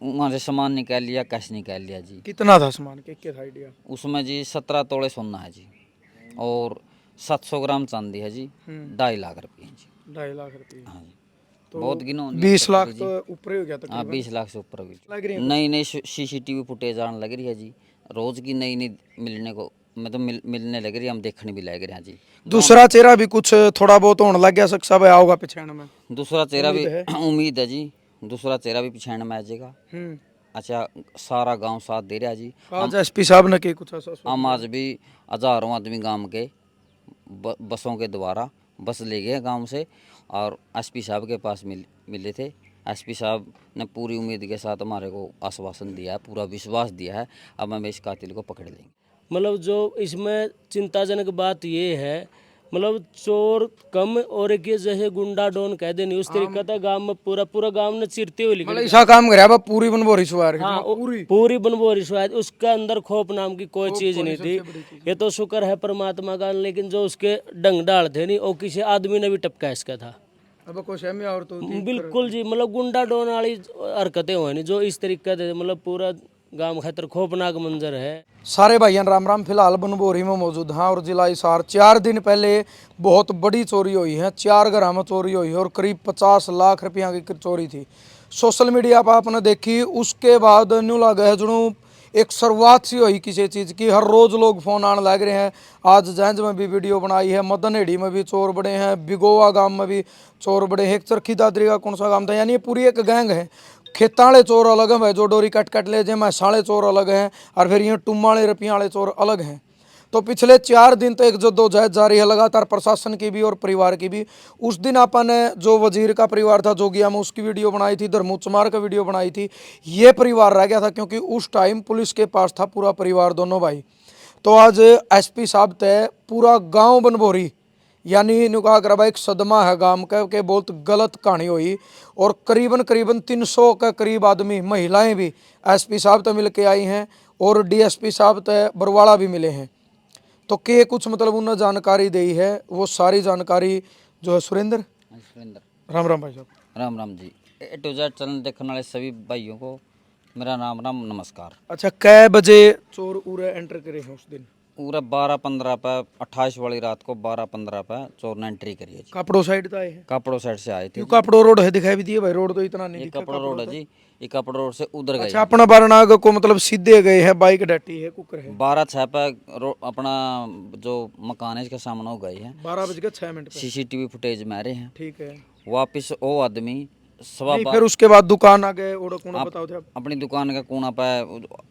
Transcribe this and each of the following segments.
वहाँ से सामान निकाल लिया, कैश निकाल लिया जी। कितना था सामान क्या था आइडिया? उसमें जी 17 तोले सोना है जी, और 700 ग्राम चांदी है जी, 2.5 लाख रुपये हैं जी। 2.5 लाख रुपए। हाँ जी, तो बहुत गिनौनी 20 प्रॉपर्टी लाख जी। तो ऊपर ही हो गया हाँ, तकरीबन। 20 लाख से ऊपर भी लग रही है कुछ? नई नई CCTV फुटेज आने लग रही है जी, रोज की नई नई मिलने को मतलब मिलने लग रही है, हम देखने भी लग रहे हैं जी। दूसरा चेहरा भी कुछ थोड़ा बहुत होने लग गया, सक्सा भाई आओगा पिछाड़ में? दूसरा चेहरा भी उम्मीद है? उम्मीद है जी, दूसरा चेहरा भी पिछाड़ में आ जाएगा। अच्छा, सारा गांव साथ दे रहा है जी। आज एसपी साहब ने के कुछ ऐसा हम आज भी हजारों आदमी गांव के बसों के द्वारा बस ले गए गांव से, और एसपी साहब के पास मिले थे। एसपी साहब ने पूरी उम्मीद के साथ हमारे को आश्वासन दिया है, पूरा विश्वास दिया है, अब हम इस कातिल को पकड़ लेंगे। मतलब जो इसमें चिंताजनक बात ये है, मतलब चोर कम और एक ये जैसे गुंडा डॉन कह देनी उस तरीका था, गांव में पूरा गांव ने चिरते हुए मतलब निकल ऐसा काम करे अब पूरी बनबोरी सवार हाँ पूरी पूरी बनबोरी स्वाद, उसके अंदर खौफ नाम की कोई चीज नहीं थी। सबसे बड़ी चीज। ये तो शुक्र है परमात्मा का, लेकिन जो उसके डंग डाल थे नहीं, वो किसी आदमी ने भी टपका इसका था। अब कुछ है और तो बिल्कुल जी, मतलब गुंडा डॉन वाली हरकतें हुई नहीं जो इस तरीके से, मतलब पूरा गांव खातर खौफनाक मंजर है। सारे भाइयों राम राम। फिलहाल बनबोरी में मौजूद हैं और जिला हिसार 4 दिन पहले बहुत बड़ी चोरी हुई है। 4 घर में चोरी हुई है और करीब 50 लाख रुपया की चोरी थी। सोशल मीडिया पर आपने देखी, उसके बाद न्यू लगा है जुनू एक शुरुआत सी हुई किसी चीज़ की। हर रोज़ लोग फ़ोन आने लग रहे हैं। आज जैंज में भी वीडियो बनाई है, मदनहेड़ी में भी चोर बड़े हैं, बिगोवा गांव में भी चोर बड़े हैं, एक चरखी दादरी का कौन सा गांव था, यानी ये पूरी एक गैंग है। खेतां वाले चोर अलग हैं भाई, जो डोरी कट कट ले जाए, मैसाले चोर अलग हैं, और फिर ये टुम्मा वाले रपियाँ वाले चोर अलग हैं। तो पिछले 4 दिन तो एक जद्दोजहद जारी है लगातार, प्रशासन की भी और परिवार की भी। उस दिन अपन ने जो वजीर का परिवार था जोगिया में, उसकी वीडियो बनाई थी, धर्मू चमार का वीडियो बनाई थी। ये परिवार रह गया था क्योंकि उस टाइम पुलिस के पास था पूरा परिवार, दोनों भाई। तो आज एसपी साहब तय पूरा गाँव बनभोरी, यानी इन्हों कहा कर भाई एक सदमा है गांव का के, बहुत गलत कहानी हुई। और करीबन 300 के करीब आदमी, महिलाएं भी एसपी साहब तक मिल के आई हैं, और डीएसपी साहब तक बरवाड़ा भी मिले हैं। तो के कुछ मतलब उन्होंने जानकारी दी है, वो सारी जानकारी जो है सुरेंद्र। सुरेंद्र, राम राम भाई साहब। Ram Ram ji. A to Z channel देखने वाले सभी भाइयों को मेरा राम नमस्कार। अच्छा, कै बजे चोर उरे एंटर करे हैं उस दिन? पूरा 12:15 पे 28 वाली रात को 12:15 पे चोर ने एंट्री करी है जी। कपड़ों साइड तो आए हैं? कापड़ो साइड से आए थे क्यों जी। कपड़ों रोड है दिखाई भी दिए भाई, रोड तो इतना नहीं ये दिखा कपड़ो रोड है जी, ये कपड़ो रोड से उधर गए अच्छा, अपना बारनाग को मतलब सीधे गए हैं, बाइक डटी है, कुकर है। 12:06 पे अपना जो मकान है इसके सामने हो गए हैं। 12:06 पे CCTV फुटेज में आ रहे हैं। ठीक है। वापिस वो आदमी सवा नहीं, फिर उसके बाद दुकान आ गए, ओड़ा कोना बताओ थे आप? अपनी दुकान का कोना पे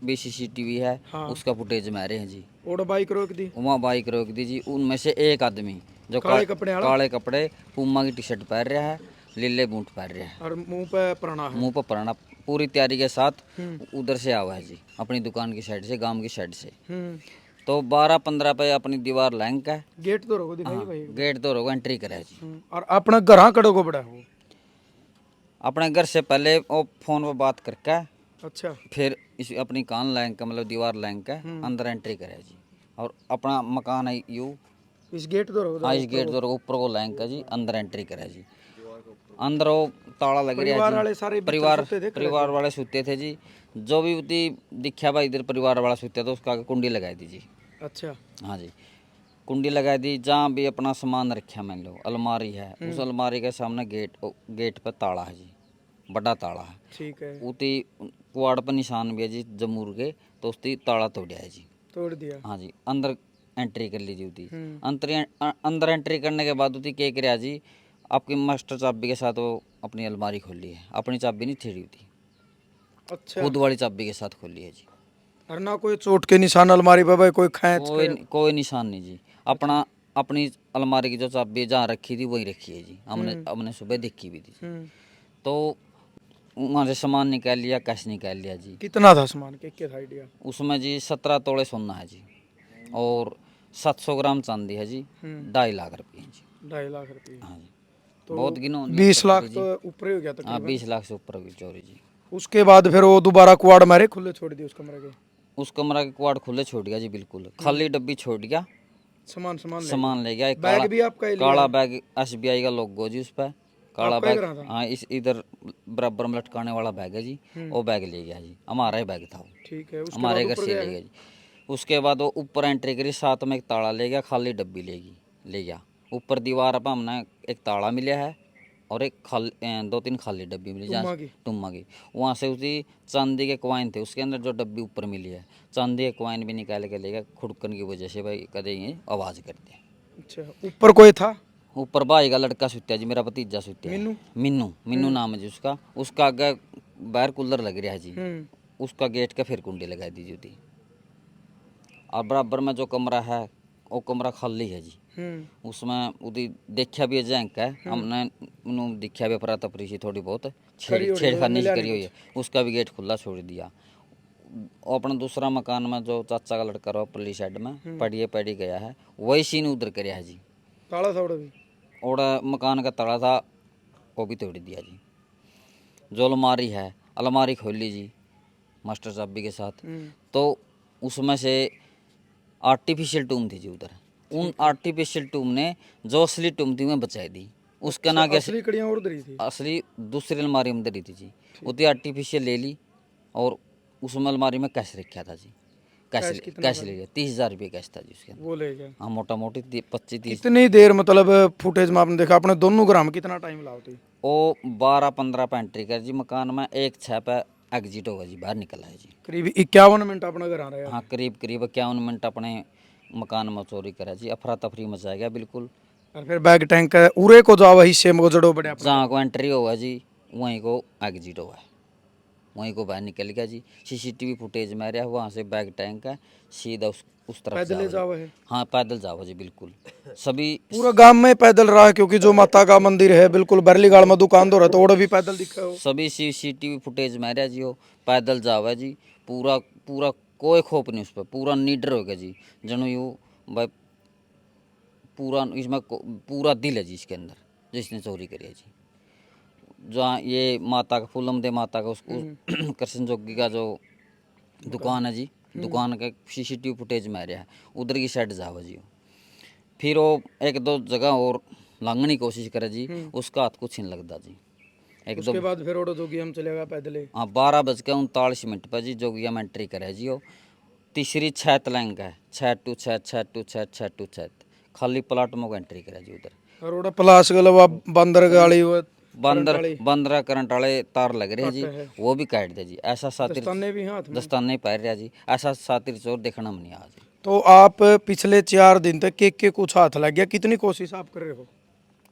भी CCTV है, हाँ। उसका फुटेज में आ रहे हैं जी। ओड़ा बाइक रोक दी, वहाँ बाइक रोक दी जी। उनमें से एक आदमी जो काले कपड़े वाला, काले कपड़े, पूमा की टी-शर्ट पहन रहा है, लीले बूट पहन रहा है, और मुंह पे पराना है। मुंह पर पराना, पूरी तैयारी के साथ उधर से आवा है जी, अपनी दुकान की साइड से, गांव की साइड से। तो 12:15 पे अपनी दीवार लैंक है, गेट तो रोको दिखाई भाई। गेट तो रोको, एंट्री करे जी। और अपना घर कड़ो को बड़ा हो? अपने घर से पहले वो फोन पर बात करके, अच्छा, फिर इस अपनी कान लैंक मतलब दीवार लैंक है, अंदर एंट्री करे जी। और अपना मकान है यू, इस गेट तो रोको। हाँ इस गेट तो रोको, ऊपर को लैंक है जी, अंदर एंट्री करे जी। अंदर वो ताला लग रहा परिवार वाले है सारे जी। परिवार वाले सूते थे जी। जो भी उती दिखा भाई इधर परिवार वाला सूता था, उसका कुंडी लगाई दी जी। अच्छा, हाँ जी, कुंडी लगाई दी। जहाँ भी अपना सामान रखा, मान लो अलमारी है, उस अलमारी के सामने गेट पर ताला है जी, बड़ा ताला है। ठीक है। उती कुआड़ पर निशान भी है जी जमूर के, तो उसकी ताला तोड़ा है जी, तोड़ दिया। हाँ जी। अंदर एंट्री कर लीजिए उती। अंदर एंट्री करने के बाद उती क्या कराया जी, आपकी मास्टर चाबी के साथ वो अपनी अलमारी खोली है, अपनी चाबी नहीं थी थी, अच्छा, खुद वाली चाबी के साथ खोली है जी। और ना कोई चोट के निशान अलमारी पे भाई, कोई खैंच कोई निशान नहीं जी। अपना अपनी अलमारी की जो चाबी जहाँ रखी थी वही रखी है जी, हमने सुबह देखी भी थी। तो वहाँ से सामान निकाल लिया, कैश निकाल लिया जी। कितना था सामान क्या था आइडिया? उसमें जी 17 तोले सोना है जी, और 700 ग्राम चांदी है जी, 2.5 लाख रुपये हैं जी। 2.5 लाख रुपए। हाँ जी, तो बहुत गिनौनी 20 लाख प्रॉपर्टी तो जी। ऊपर ही हो गया हाँ, तकरीबन। 20 लाख से ऊपर हुई चोरी जी। उसके बाद फिर वो दोबारा कुआड़ मारे, खुले छोड़ दिए उस कमरे के? उस कमरा के कुआड़ खुले छोड़ गया जी, बिल्कुल खाली डब्बी छोड़ गया, सामान सामान ले गया। एक बैग भी आपका ही लिया? काला बैग, SBI का लोगो जी उस पर, काला आपका ही बैग, करा था? हाँ इस इधर बराबर में लटकाने वाला बैग है जी, वो बैग ले गया जी, हमारा ही बैग था वो, ठीक है, उसके हमारे बाद घर ऊपर से गया ले है? गया जी। उसके बाद वो ऊपर एंट्री करी, साथ में एक ताला ले गया, खाली डब्बी ले गया। ऊपर दीवार पर हमने एक ताला मिला है और एक दो तीन खाली डब्बी मिली जहाँ टुम्मा की? टुम्मा की। वहाँ से उसी चांदी के कॉइन थे, उसके अंदर जो डब्बी ऊपर मिली है, चांदी के कॉइन भी निकाल के ले गया, खुड़कन की वजह से भाई कदे ये आवाज़ करते हैं। अच्छा, ऊपर कोई था? ऊपर भाई का लड़का सुत्या जी, मेरा भतीजा सुत्या है, मीनू? मिन्नू नाम है जी उसका। उसका आगे बाहर कूलर लग रहा है जी, उसका गेट के फिर कुंडी लगा दी जी थी। और बराबर में जो कमरा है वो कमरा खाली है जी, उसमें उदी देखा भी है जैंक है, हमने उन्होंने देखा भी अपरा तपरी सी थोड़ी बहुत छेड़खानी सी करी हुई है, उसका भी गेट खुला छोड़ दिया। और अपना दूसरा मकान में जो चाचा का लड़का रहा पल्ली साइड में पड़ी गया है, वही सीन उधर करया है जी। ताला था उड़ा भी? और मकान का ताला था वो भी तोड़ दिया जी। जो अलमारी है, अलमारी खोली जी मास्टर चाबी के साथ, तो उसमें से आर्टिफिशियल टूम थी जी उधर। उन आर्टिफिशियल टूम ने जो असली टूम थी मैं बचाई दी। उसका ना क्या असली कड़ियाँ उड़ रही थी? असली दूसरी अलमारी में धरी थी जी, उतनी आर्टिफिशियल ले ली और उसमें अलमारी में कैश रखा था जी। कैश ले लिया, 30,000 रुपये कैश था जी उसके अंदर। वो ले गया? हाँ मोटा मोटी 25-30। कितनी देर मतलब फुटेज में आपने देखा, आपने दोनों ग्राम कितना टाइम लाओ? वो 12-15 पे एंट्री कर जी मकान में, 1-6 पे एग्जिट होगा जी, बाहर निकल है जी। करीब 51 मिनट अपना घर आ रहा है। हाँ करीब 51 मिनट अपने मकान में चोरी करा जी, अफरा तफरी मचा गया बिल्कुल। और फिर बैग टैंक उरे को जाओ हिस्से में जड़ो बड़े जहाँ को एंट्री हुआ जी वहीं को एग्जिट हुआ है, वहीं को बाहर निकल गया जी। सीसीटीवी फुटेज में रहा, वहाँ से बैग टैंक है सीधा उस तरफ पैदल जाओ जाओ जी। है? हाँ पैदल जाओ जी बिल्कुल सभी। पूरा गांव में पैदल रहा, क्योंकि जो माता का मंदिर है बिल्कुल बरली गाड़ में दुकान दो रहा तो ओड़ा भी पैदल दिखा हो। सभी सीसीटीवी फुटेज में रहा जी, वो पैदल जाओ है जी। पूरा पूरा कोई खौफ नहीं उस पर, पूरा निडर हो गया जी, जनो यू भाई पूरा इसमें पूरा दिल है जी इसके अंदर जिसने चोरी करी है जी। जहाँ ये माता का फूलम दे माता का उसको कृष्ण जोगी का जो दुकान है जी, दुकान का सीसीटीवी फुटेज में आ रहा है, उधर की साइड जाओ जी। फिर वो एक दो जगह और लांघने की कोशिश करे जी, उसका हाथ कुछ नहीं लगता जी। एक दो उसके बाद फिर ओड़ा जोगी हम चलेगा पैदल। हाँ 12:39 पर जी जोगिया में एंट्री करे जी। वो तीसरी छत लैंग है, 6 खाली प्लाट में एंट्री करे जी उधर। और ओड़ा प्लास गलवा बंदर गाड़ी वो बंदर करंट वाले तार लग रहे हैं जी, वो भी काट दे जी। ऐसा सातिर दस्ताने भी हाथ में? दस्ताने पैर रहा जी, ऐसा सातिर चोर देखना में नहीं आ जी। तो आप पिछले 4 दिन तक के कुछ हाथ लग गया, कितनी कोशिश आप कर रहे हो?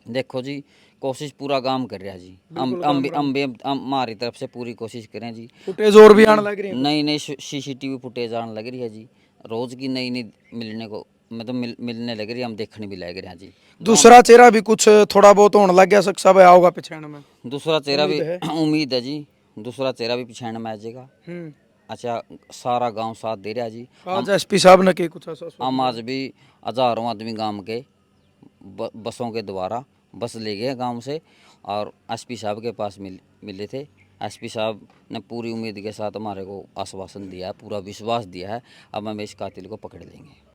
देखो जी कोशिश पूरा काम कर रहा जी, हम भी हमारी तरफ से पूरी कोशिश करें जी। फुटेज और भी आने लग रही है? नई नई सीसीटीवी फुटेज आने लग रही है जी, रोज की नई नई मिलने को मतलब मिलने लग रही है, हम देखने भी लग रहे हैं जी। दूसरा चेहरा भी कुछ थोड़ा बहुत होने लग गया, सक्सा भाई आओगा पिछाड़ में? दूसरा चेहरा भी उम्मीद है जी, दूसरा चेहरा भी पिछाड़ में आ जाएगा। अच्छा सारा गांव साथ दे रहा है जी। आज एसपी साहब ने के कुछ ऐसा हम आज भी हजारों आदमी गांव के बसों के द्वारा बस ले गए गांव से और एसपी साहब के पास मिले थे। एसपी साहब ने पूरी उम्मीद के साथ हमारे को आश्वासन दिया है, पूरा विश्वास दिया है, अब हम इस कातिल को पकड़ लेंगे।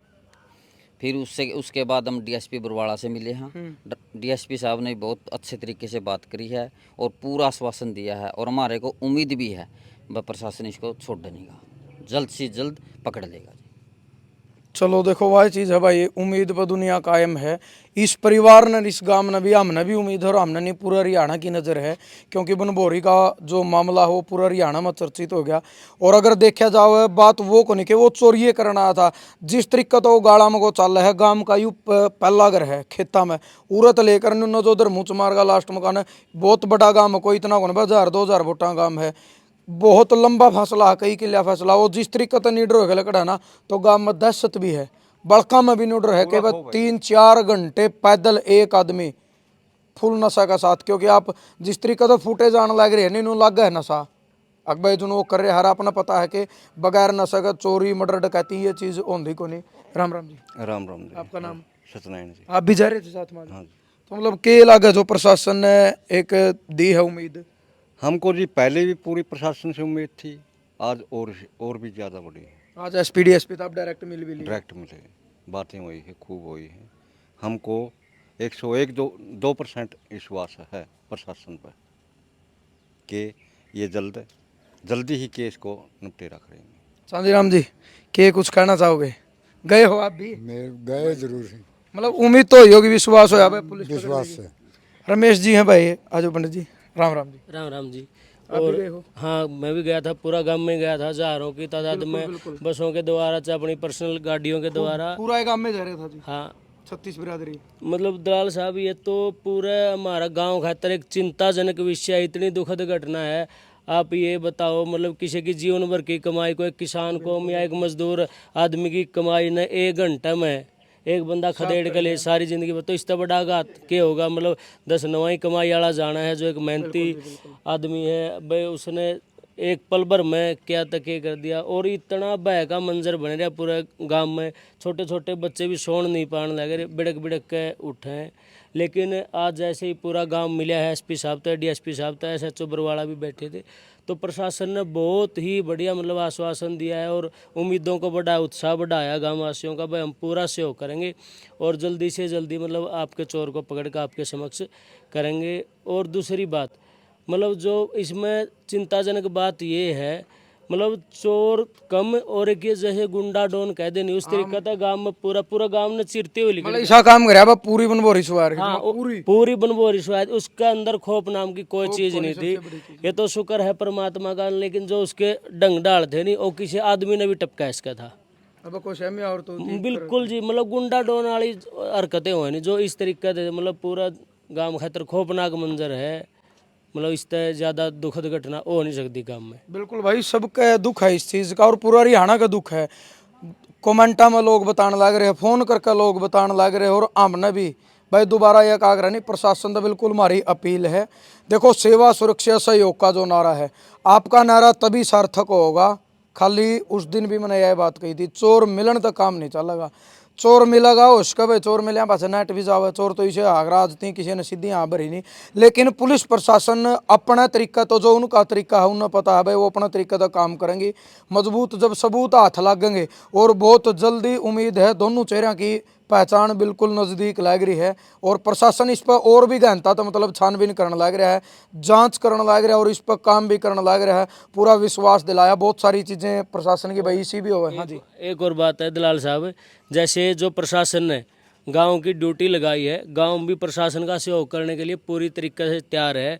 फिर उसके बाद हम डीएसपी बरवाड़ा से मिले हैं। डीएसपी साहब ने बहुत अच्छे तरीके से बात करी है और पूरा आश्वासन दिया है और हमारे को उम्मीद भी है वह प्रशासन इसको छोड़ने का, जल्द से जल्द पकड़ लेगा। चलो देखो वह चीज़ है भाई, उम्मीद पर दुनिया कायम है। इस परिवार ने, इस गांव ने भी, हमने भी उम्मीद है और हमने नहीं पूरा हरियाणा की नज़र है, क्योंकि बनभोरी का जो मामला हो पूरा हरियाणा में चर्चित हो गया। और अगर देखा जाए बात वो को नहीं कि वो चोरी करना आया था, जिस तरीका तो वो गाड़ा में को चल रहा है, गांव का यू पहला घर है खेता में उरत लेकर न जो उधर मुँच मार का लास्ट मकान है, बहुत बड़ा गाँव है, कोई इतना को 1000-2000 वोटा गाँव है, बहुत लंबा फैसला है, कई किला फैसला। वो जिस तरीके से नीडर हो गया लकड़ा ना, तो गांव में दहशत भी है, बड़का में भी नीडर है। केवल 3-4 घंटे पैदल एक आदमी फुल नशा का साथ, क्योंकि आप जिस तरीके से फुटेज आने लग रही है नहीं लग है नशा। अकबर जो वो कर रहे हर अपना पता है कि बगैर नशा का चोरी मर्डर डकैती ये चीज़ होती को नहीं। राम राम जी। राम राम जी। आपका नाम? सत्यनारायण जी। आप भी जा रहे थे साथ में? हाँ जी। तो मतलब के लगे जो प्रशासन ने एक दी है उम्मीद? हमको जी पहले भी पूरी प्रशासन से उम्मीद थी, आज और भी ज़्यादा बढ़ी है। आज एसपी डीएसपी तो आप डायरेक्ट मिल भी लिए? डायरेक्ट मिले, बातें हुई है, खूब हुई है। हमको 101 2% विश्वास है प्रशासन पर कि ये जल्दी ही केस को निपटेरा करेंगे। चांदीराम जी के कुछ कहना चाहोगे? गए हो आप भी? मैं गए जरूर है, मतलब उम्मीद तो होगी, विश्वास हो भाई पुलिस पकड़ विश्वास लेगी। है। रमेश जी हैं भाई, आजो पंडित जी, राम राम जी। राम राम जी। आप भी और गए हो? हाँ, मैं भी गया था, पूरा गांव में गया था, हजारों की तादाद में बसों के द्वारा, चाहे अपनी पर्सनल गाड़ियों के द्वारा। पूरा एक गांव में जा रहा था जी, हाँ, 36 बिरादरी। मतलब दलाल साहब, ये तो पूरा हमारा गांव खातर एक चिंताजनक विषय है, इतनी दुखद घटना है। आप ये बताओ, मतलब किसी की जीवन भर की कमाई को, एक किसान को या एक मजदूर आदमी की कमाई ने 1 घंटा में एक बंदा खदेड़ के ले सारी जिंदगी तो इससे बड़ा आघात क्या होगा। मतलब 10 नवाई कमाई वाला जाना है, जो एक मेहनती आदमी है भाई, उसने एक पल भर में क्या तक ये कर दिया। और इतना भय का मंजर बन रहा पूरे गांव में, छोटे छोटे बच्चे भी सोन नहीं पाने लगे, बिड़क बिड़क के उठे हैं। लेकिन आज जैसे ही पूरा गांव मिला है, एसपी साहब थे, डीएसपी साहब थे, एसएचओ बरवाड़ा भी बैठे थे, तो प्रशासन ने बहुत ही बढ़िया मतलब आश्वासन दिया है और उम्मीदों को बढ़ाया, उत्साह बढ़ाया गाँव वासियों का, भाई हम पूरा सहयोग करेंगे और जल्दी से जल्दी मतलब आपके चोर को पकड़ कर आपके समक्ष करेंगे। और दूसरी बात, मतलब जो इसमें चिंताजनक बात ये है, मतलब चोर कम और एक ये जैसे गुंडा डॉन कह देनी उस तरीका था गांव में, पूरा पूरा गांव ने चिरते हुए मतलब ऐसा काम कराया बा पूरी बनबोरी सवार। हाँ, पूरी बनबोरी स्वाद, उसके अंदर खौफ नाम की कोई चीज नहीं थी। ये तो शुक्र है परमात्मा का, लेकिन जो उसके डंग डाल थे नहीं, वो किसी आदमी ने भी टपका इसका था। अब कोई सहमी और तो बिल्कुल जी, मतलब गुंडा डॉन वाली हरकतें हुई नहीं जो इस तरीके से, मतलब पूरा गांव खातर खौफनाक मंजर है। मतलब इससे ज़्यादा दुखद घटना हो नहीं सकती गांव में। बिल्कुल भाई, सबका दुख है इस चीज़ का और पूरा हरियाणा का दुख है। कमेंटा में लोग बताने लग रहे हैं, फोन करके लोग बताने लग रहे हैं, और हमने भी भाई दोबारा यह आग्रह नहीं, प्रशासन तो बिल्कुल हमारी अपील है। देखो, सेवा सुरक्षा सहयोग का जो नारा है, आपका नारा तभी सार्थक होगा। खाली उस दिन भी मैंने यह बात कही थी, चोर मिलन तक काम नहीं चलेगा। चोर मिलेगा उसका भाई, चोर मिले पास नेट भी जावे, चोर तो इसे आगरा थी किसी ने सीधी यहाँ भरी नहीं। लेकिन पुलिस प्रशासन अपना तरीका, तो जो उनका तरीका है उन्हें पता है भाई, वो अपना तरीका तो काम करेंगे। मजबूत जब सबूत हाथ लगेंगे, और बहुत जल्दी उम्मीद है दोनों चेहरों की पहचान बिल्कुल नज़दीक लग रही है, और प्रशासन इस पर और भी गहनता तो मतलब छानबीन करने लग रहा है, जांच करने लग रहा है, और इस पर काम भी करने लग रहा है। पूरा विश्वास दिलाया, बहुत सारी चीज़ें प्रशासन की भाई इसी भी हो। हाँ जी, एक और बात है दलाल साहब, जैसे जो प्रशासन ने गांव की ड्यूटी लगाई है, गांव भी प्रशासन का सहयोग करने के लिए पूरी तरीके से तैयार है।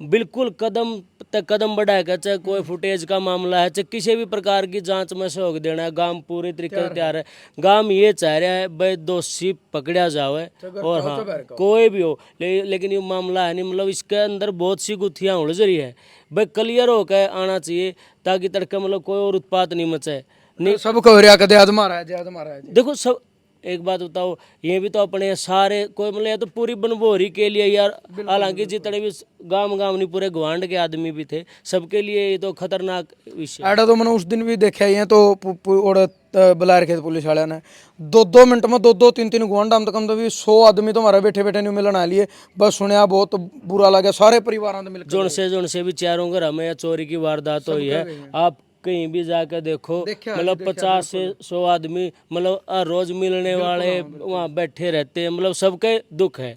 बिल्कुल कदम तक कदम बढ़ाया कर, चाहे कोई फुटेज का मामला है, चाहे किसी भी प्रकार की जांच में सहयोग देना है, गांव पूरी तरीके से तैयार है। गांव ये चाह रहा है भाई दोषी पकड़ा जाए, और हाँ कोई भी हो, लेकिन ये मामला है नहीं, मतलब इसके अंदर बहुत सी गुत्थियाँ उलझ रही है भाई, क्लियर होकर आना चाहिए ताकि तड़के मतलब कोई और उत्पात नहीं मचे। नहीं सबको हो रहा कदे आजमा रहा है, जे आजमा रहा है। देखो सब, एक बात बताओ, ये भी तो अपने सारे कोई मतलब, ये तो पूरी बनभोरी के लिए यार, हालांकि जितने भी गांव नहीं पूरे गवांड के आदमी भी थे, सबके लिए ये तो खतरनाक विषय। ऐडा तो मैंने उस दिन भी देखा ही है, तो बुला रखे थे पुलिस वाले ने, 2-2 मिनट में 2-2 3-3 गुआंडा, हम तो कम तो भी 100 आदमी तो हमारे बैठे बैठे नहीं मिलने आ लिए। बस सुनया बहुत बुरा लगा, सारे परिवारों ने मिलकर जोन से भी चारों घर हमें चोरी की वारदात हुई है। आप कहीं भी जाकर देखो, मतलब 50 से 100 आदमी मतलब हर रोज मिलने वाले वहाँ बैठे रहते हैं, मतलब सबके दुख है,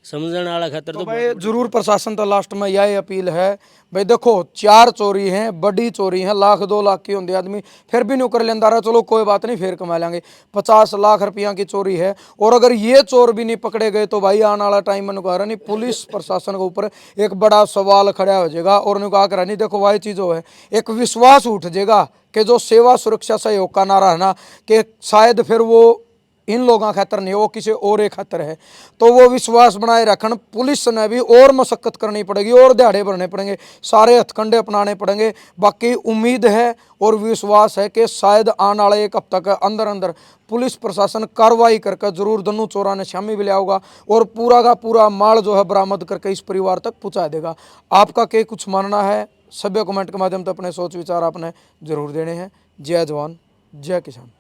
समझने वाला खतर तो भाई जरूर प्रशासन तो लास्ट में यही अपील है भाई, देखो 4 चोरी हैं, बड़ी चोरी हैं, 1-2 लाख की होंगे आदमी फिर भी नहीं कर लेंदा रहा, चलो कोई बात नहीं फिर कमा लेंगे। 50 लाख रुपया की चोरी है, और अगर ये चोर भी नहीं पकड़े गए तो भाई आने वाला टाइम में कह रहा नहीं, पुलिस प्रशासन के ऊपर एक बड़ा सवाल खड़ा हो जाएगा। और उन्होंने कहा नहीं, देखो वही चीज़ है, एक विश्वास उठ जाएगा कि जो सेवा सुरक्षा सहयोग का नारा है ना, कि शायद फिर वो इन लोगों खातर नहीं, वो किसी और एक खातर है। तो वो विश्वास बनाए रखन पुलिस ने भी और मशक्कत करनी पड़ेगी, और दिहाड़े भरने पड़ेंगे, सारे हथकंडे अपनाने पड़ेंगे। बाकी उम्मीद है और विश्वास है कि शायद आने वाले 1 हफ्ते के अंदर अंदर पुलिस प्रशासन कार्रवाई करके जरूर दोनों चोरा ने शामी भी ले आऊगा, और पूरा का पूरा माल जो है बरामद करके इस परिवार तक पहुँचा देगा। आपका क्या कुछ मानना है? सभ्य कमेंट के माध्यम से अपने सोच विचार आपने जरूर देने हैं। जय जवान जय किसान।